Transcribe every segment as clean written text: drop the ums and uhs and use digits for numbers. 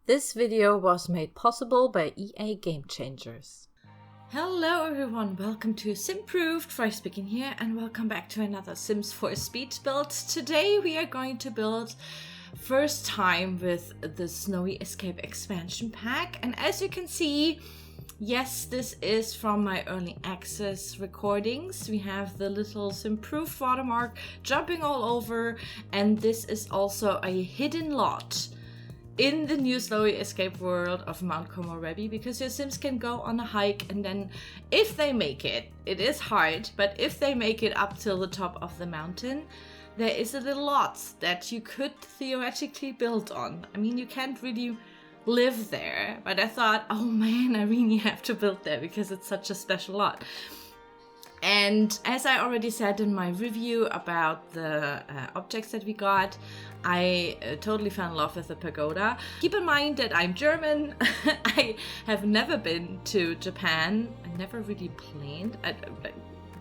This video was made possible by EA Game Changers. Hello everyone, welcome to Simproved, Fry speaking here, and welcome back to another Sims 4 Speed build. Today we are going to build first time with the Snowy Escape expansion pack, and as you can see, yes, this is from my early access recordings. We have the little Simproved watermark jumping all over, and this is also a hidden lot in the new Snowy Escape world of Mount Komorebi, because your Sims can go on a hike, and then if they make it, it is hard, but if they make it up till the top of the mountain, there is a little lot that you could theoretically build on. I mean, you can't really live there, but I thought, oh man, I really have to build there because it's such a special lot. And as I already said in my review about the objects that we got, I totally fell in love with the pagoda. Keep in mind that I'm German. I have never been to Japan. I never really planned.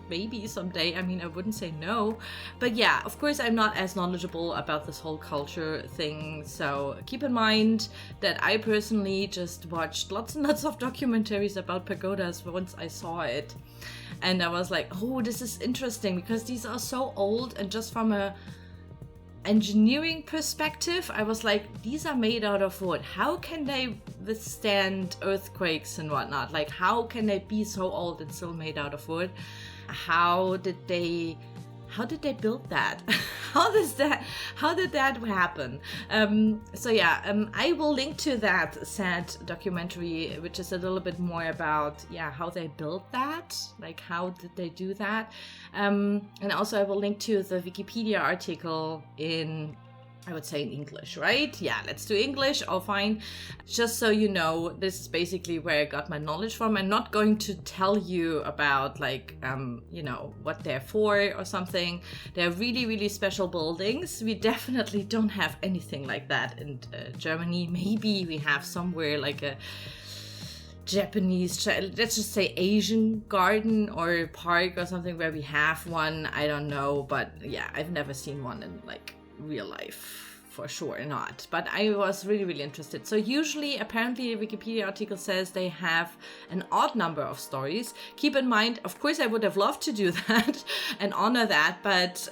Maybe someday, I mean, I wouldn't say no. But yeah, of course, I'm not as knowledgeable about this whole culture thing. So keep in mind that I personally just watched lots and lots of documentaries about pagodas once I saw it. And I was like, oh, this is interesting because these are so old, and just from a engineering perspective, I was like, these are made out of wood. How can they withstand earthquakes and whatnot? Like, how can they be so old and still made out of wood? How did they build that? How did that happen? So yeah, I will link to that sad documentary, which is a little bit more about, yeah, how they built that, like how did they do that? And also I will link to the Wikipedia article in, I would say, in English, right? Yeah, let's do English. Oh, fine. Just so you know, this is basically where I got my knowledge from. I'm not going to tell you about, like, you know, what they're for or something. They're really, really special buildings. We definitely don't have anything like that in Germany. Maybe we have somewhere like a Japanese, let's just say Asian garden or park or something where we have one. I don't know, but yeah, I've never seen one in like real life, for sure not. But I was really, really interested. So usually, apparently, the Wikipedia article says they have an odd number of stories. Keep in mind, of course, I would have loved to do that and honor that, but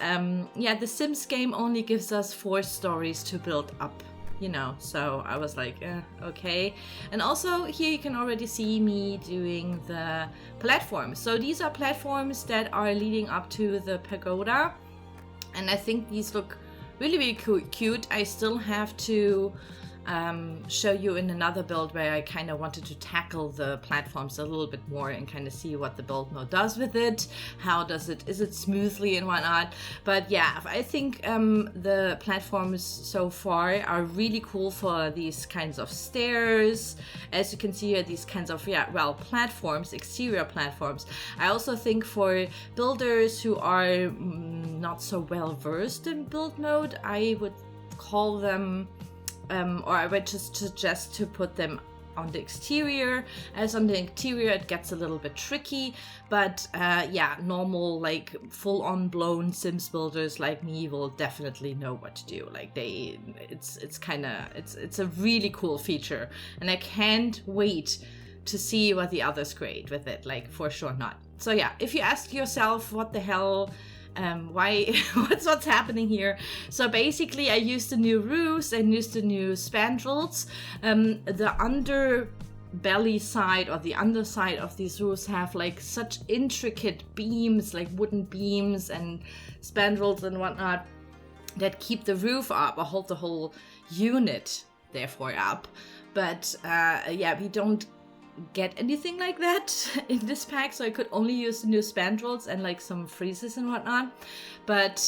yeah, the Sims game only gives us 4 stories to build up, you know, so I was like, okay. And also here you can already see me doing the platforms. So these are platforms that are leading up to the pagoda, and I think these look really, really cute. I still have to show you in another build where I kind of wanted to tackle the platforms a little bit more and kind of see what the build mode does with it. How does it, is it smoothly and whatnot? But yeah, I think the platforms so far are really cool for these kinds of stairs. As you can see here, these kinds of, yeah, well, platforms, exterior platforms. I also think for builders who are not so well versed in build mode, I would call them or I would just suggest to put them on the exterior, as on the interior it gets a little bit tricky, but yeah, normal, like full-on blown Sims builders like me will definitely know what to do. Like it's a really cool feature, and I can't wait to see what the others create with it, like for sure not. So yeah, if you ask yourself what the hell, why, what's happening here? So basically I used the new roofs and used the new spandrels. The underbelly side or the underside of these roofs have like such intricate beams, like wooden beams and spandrels and whatnot, that keep the roof up or hold the whole unit therefore up. But yeah, we don't get anything like that in this pack, so I could only use the new spandrels and like some freezes and whatnot. But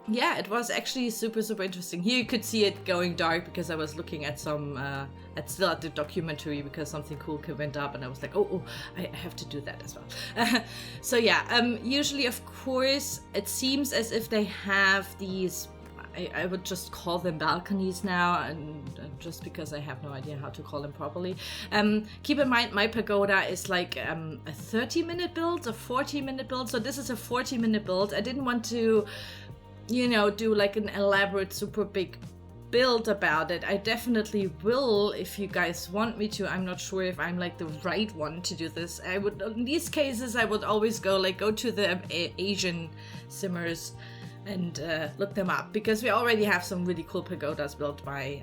yeah, it was actually super, super interesting. Here you could see it going dark because I was looking at some at the documentary, because something cool went up and I was like, oh, I have to do that as well. So yeah, usually of course it seems as if they have these, I would just call them balconies now, and just because I have no idea how to call them properly. Keep in mind, my pagoda is like a 30-minute build, a 40-minute build. So this is a 40-minute build. I didn't want to, you know, do like an elaborate, super big build about it. I definitely will if you guys want me to. I'm not sure if I'm like the right one to do this. I would, in these cases, I would always go to the Asian simmers and look them up, because we already have some really cool pagodas built by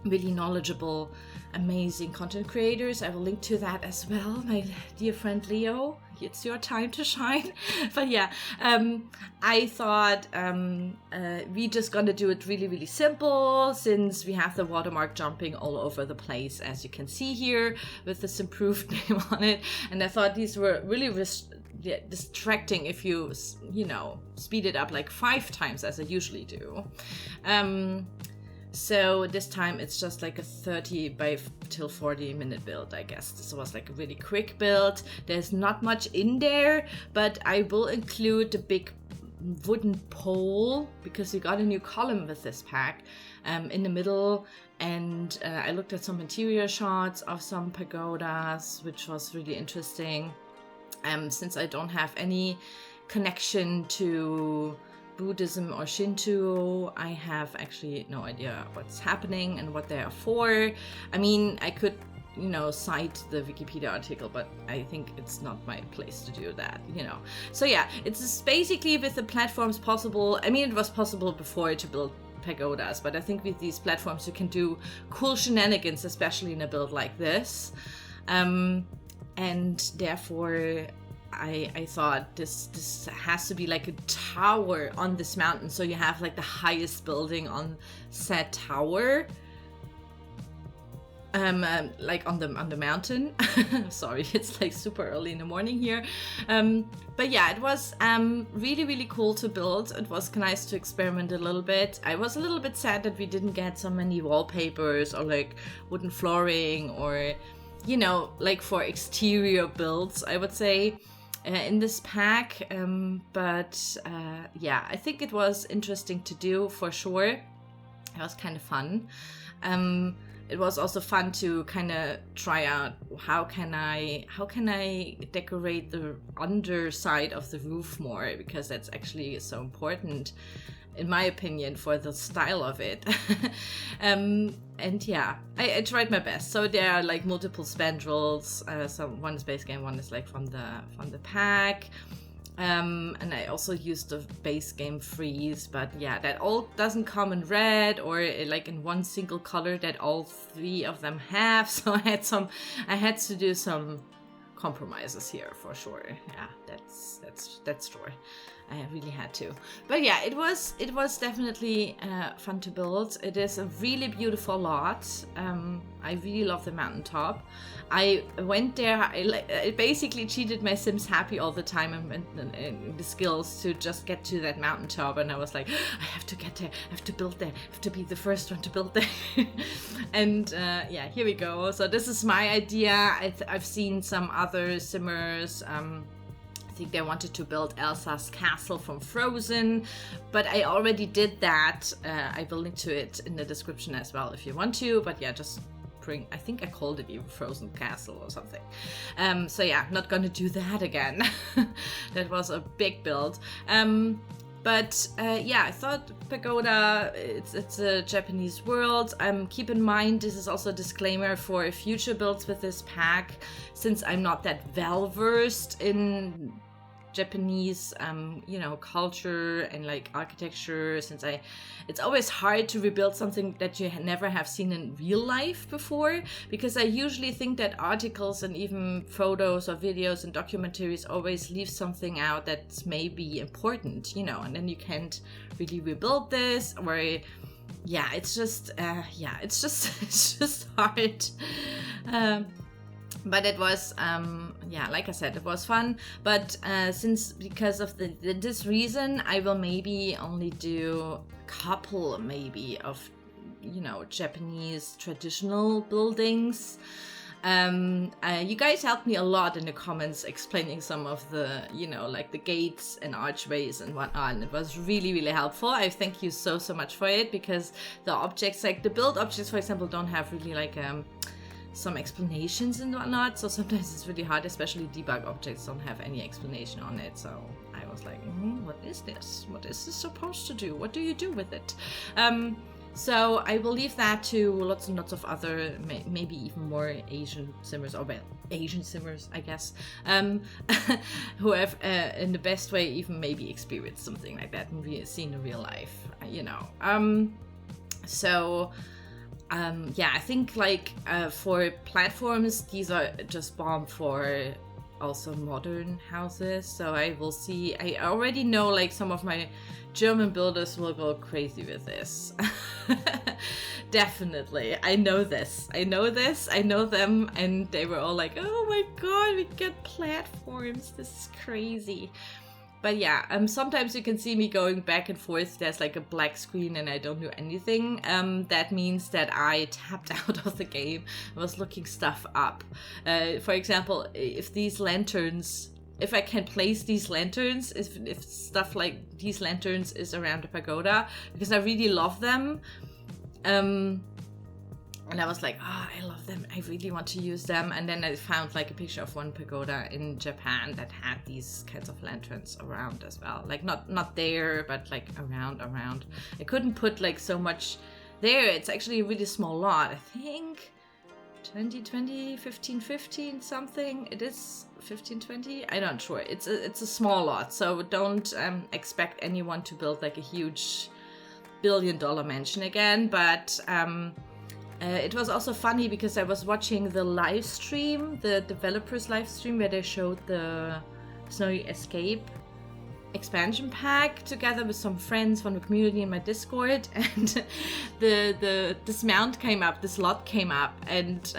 really knowledgeable, amazing content creators. I will link to that as well, my dear friend Leo. It's your time to shine. But yeah, I thought we just gonna do it really, really simple, since we have the watermark jumping all over the place, as you can see here with this improved name on it. And I thought these were really distracting if you speed it up like 5 times as I usually do. So this time it's just like a 30 till 40 minute build, I guess. This was like a really quick build. There's not much in there, but I will include the big wooden pole, because we got a new column with this pack in the middle. And I looked at some interior shots of some pagodas, which was really interesting. Since I don't have any connection to Buddhism or Shinto, I have actually no idea what's happening and what they are for. I mean, I could, cite the Wikipedia article, but I think it's not my place to do that, So yeah, it's just basically with the platforms possible. I mean, it was possible before to build pagodas, but I think with these platforms you can do cool shenanigans, especially in a build like this. And therefore I thought this has to be like a tower on this mountain, so you have like the highest building on said tower, like on the mountain. Sorry, it's like super early in the morning here. But yeah, it was really, really cool to build. It was nice to experiment a little bit. I was a little bit sad that we didn't get so many wallpapers or like wooden flooring, or like for exterior builds, I would say, in this pack. But yeah, I think it was interesting to do for sure. It was kind of fun. It was also fun to kind of try out how can I decorate the underside of the roof more, because that's actually so important, in my opinion, for the style of it. And yeah, I tried my best. So there are like multiple spandrels. So one is base game, one is like from the pack. And I also used the base game freeze, but yeah, that all doesn't come in red or like in one single color that all 3 of them have. So I had to do some compromises here for sure. Yeah, that's true. I really had to. But yeah, it was definitely fun to build. It is a really beautiful lot. I really love the mountaintop. I went there, I basically cheated my Sims Happy all the time and the skills to just get to that mountaintop, and I was like, I have to get there, I have to build there, I have to be the first one to build there. And yeah, here we go. So this is my idea. I've seen some other simmers. I think they wanted to build Elsa's castle from Frozen, but I already did that. I will link to it in the description as well if you want to, but yeah, just I think I called it even Frozen Castle or something. So yeah, not gonna do that again. That was a big build. But yeah, I thought Pagoda, it's a Japanese world. Keep in mind, this is also a disclaimer for future builds with this pack, since I'm not that well versed in Japanese culture and like architecture, since it's always hard to rebuild something that you never have seen in real life before, because I usually think that articles and even photos or videos and documentaries always leave something out that's maybe important, and then you can't really rebuild this, or yeah, it's just it's just hard. But it was, yeah, like I said, it was fun. But because of this reason, I will maybe only do a couple, maybe, of, Japanese traditional buildings. You guys helped me a lot in the comments explaining some of the, like the gates and archways and whatnot. And it was really, really helpful. I thank you so much for it, because the objects, like the build objects, for example, don't have really like some explanations and whatnot, so sometimes it's really hard, especially debug objects don't have any explanation on it. So I was like, what is this? What is this supposed to do? What do you do with it? So I will leave that to lots and lots of other, maybe even more Asian simmers, or well, Asian simmers, I guess, who have, in the best way, even maybe experienced something like that and seen in real life, you know. Yeah, I think like for platforms, these are just bomb for also modern houses. So I will see, I already know like some of my German builders will go crazy with this. Definitely. I know them, and they were all like, oh my god, we get platforms, this is crazy. But yeah, sometimes you can see me going back and forth. There's like a black screen and I don't do anything. That means that I tapped out of the game. I was looking stuff up. For example, if these lanterns, if I can place these lanterns, if stuff like these lanterns is around the pagoda, because I really love them. And I was like, oh, I love them. I really want to use them. And then I found like a picture of one pagoda in Japan that had these kinds of lanterns around as well. Like not there, but like around. I couldn't put like so much there. It's actually a really small lot. I think 2020, 15, something. It is 1520. I'm not sure. It's a small lot. So don't expect anyone to build like a huge billion-dollar mansion again. But it was also funny because I was watching the live stream, the developers live stream, where they showed the Snowy Escape expansion pack together with some friends from the community in my Discord, and this lot came up, and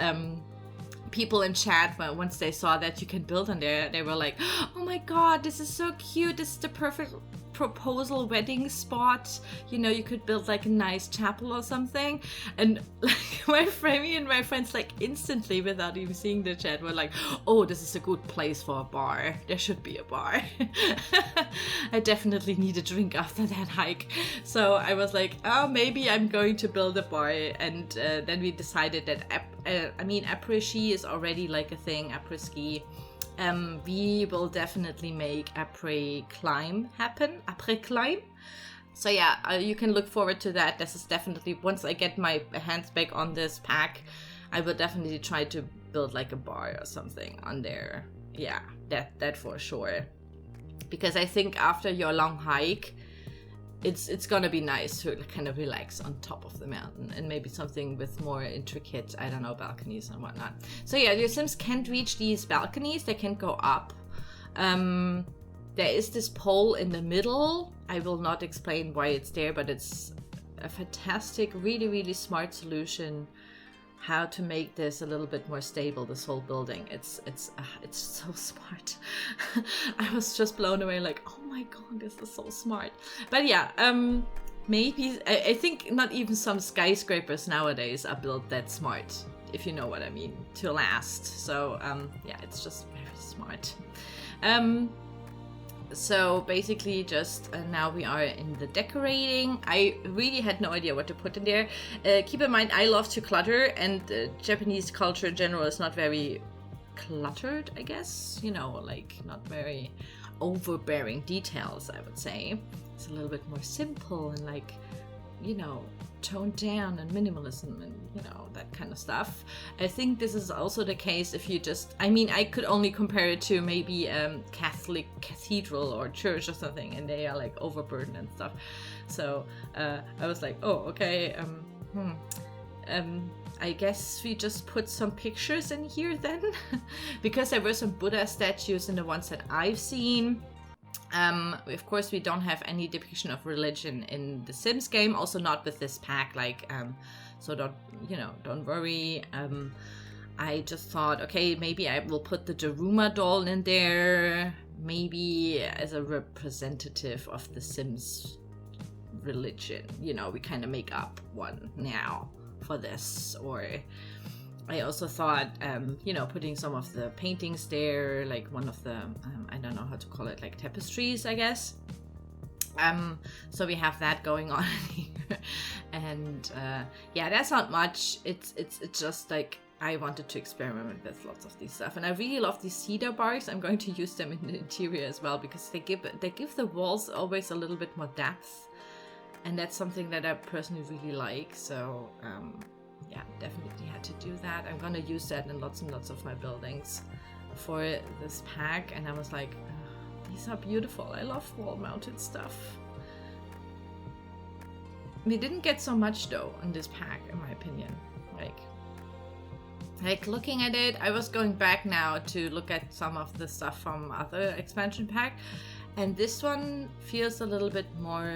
people in chat, once they saw that you can build on there, they were like, oh my god, this is so cute, this is the perfect proposal wedding spot, you know, you could build like a nice chapel or something. And like me and my friends like instantly, without even seeing the chat, were like, oh, this is a good place for a bar, there should be a bar. I definitely need a drink after that hike. So I was like, oh, maybe I'm going to build a bar. And then we decided that après-ski is already like a thing, après-ski. We will definitely make après-climb happen. Après-climb. So yeah, you can look forward to that. This is definitely, once I get my hands back on this pack, I will definitely try to build like a bar or something on there. Yeah, that for sure. Because I think after your long hike, it's gonna be nice to kind of relax on top of the mountain, and maybe something with more intricate, I don't know, balconies and whatnot. So yeah, your Sims can't reach these balconies, they can't go up. There is this pole in the middle. I will not explain why it's there, but it's a fantastic, really, really smart solution how to make this a little bit more stable, this whole building. It's so smart. I was just blown away, like, oh my god, this is so smart. But yeah, maybe I think not even some skyscrapers nowadays are built that smart, if you know what I mean, to last. So yeah, it's just very smart. So basically just now we are in the decorating. I really had no idea what to put in there. Keep in mind, I love to clutter, and Japanese culture in general is not very cluttered, I guess. You know, like not very overbearing details, I would say. It's a little bit more simple and like, you know, toned down and minimalism and, you know, that kind of stuff. I think this is also the case if you just, I mean, I could only compare it to maybe Catholic cathedral or church or something, and they are like overburdened and stuff. So I was like, oh, okay, I guess we just put some pictures in here then, because there were some Buddha statues in the ones that I've seen. Of course, we don't have any depiction of religion in the Sims game, also not with this pack, like, so don't worry. I just thought, okay, maybe I will put the Daruma doll in there, maybe as a representative of the Sims religion, you know, we kind of make up one now for this. Or I also thought, you know, putting some of the paintings there, like one of the, I don't know how to call it, like tapestries, I guess. So we have that going on here. And yeah, that's not much. It's just like, I wanted to experiment with lots of these stuff. And I really love these cedar barks. I'm going to use them in the interior as well, because they give the walls always a little bit more depth. And that's something that I personally really like. So yeah, definitely had to do that. I'm gonna use that in lots and lots of my buildings for this pack. And I was like, these are beautiful. I love wall-mounted stuff. We didn't get so much though in this pack, in my opinion. Like looking at it, I was going back now to look at some of the stuff from other expansion pack, and this one feels a little bit more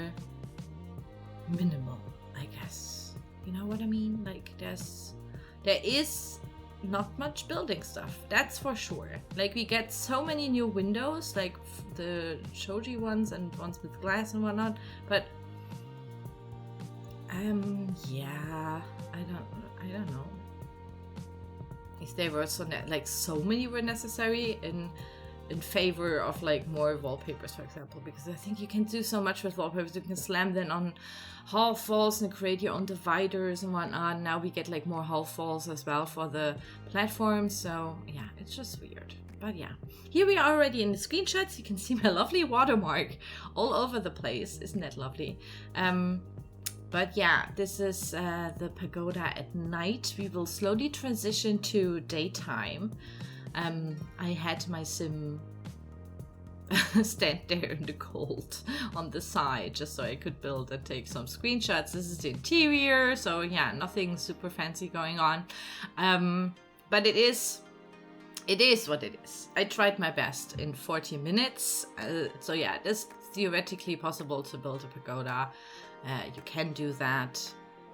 minimal, I guess. You know what I mean? Like there is not much building stuff, that's for sure. Like we get so many new windows, like the shoji ones and ones with glass and whatnot, but yeah, I don't know if they were so so many were necessary in favor of like more wallpapers, for example, because I think you can do so much with wallpapers. You can slam them on half walls and create your own dividers and whatnot. Now we get like more half walls as well for the platforms. So yeah, it's just weird. But yeah, here we are already in the screenshots. You can see my lovely watermark all over the place. Isn't that lovely? But yeah, this is the pagoda at night. We will slowly transition to daytime. I had my sim stand there in the cold on the side just so I could build and take some screenshots. This is the interior, so yeah, nothing super fancy going on. But it is what it is. I tried my best in 40 minutes. So yeah, it is theoretically possible to build a pagoda. You can do that.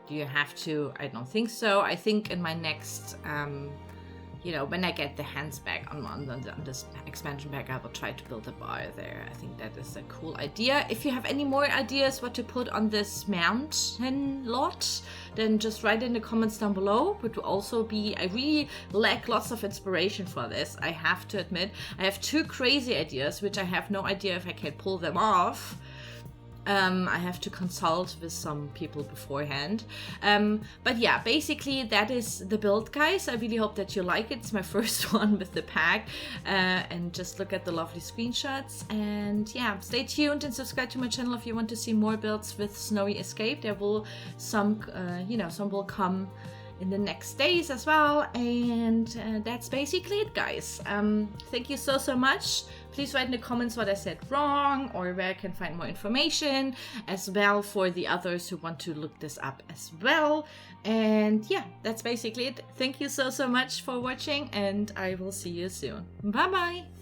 Do you have to? I don't think so. I think in my next, when I get the hands back on this expansion pack, I will try to build a bar there. I think that is a cool idea. If you have any more ideas what to put on this mountain lot, then just write in the comments down below. Would also be, I really lack lots of inspiration for this, I have to admit. I have 2 crazy ideas, which I have no idea if I can pull them off. I have to consult with some people beforehand. But yeah, basically that is the build, guys. I really hope that you like it. It's my first one with the pack. And just look at the lovely screenshots. And yeah, stay tuned and subscribe to my channel if you want to see more builds with Snowy Escape. There will some will come in the next days as well. And that's basically it, guys. Thank you so much. Please write in the comments what I said wrong or where I can find more information as well for the others who want to look this up as well. And yeah, that's basically it. Thank you so much for watching, and I will see you soon. Bye bye.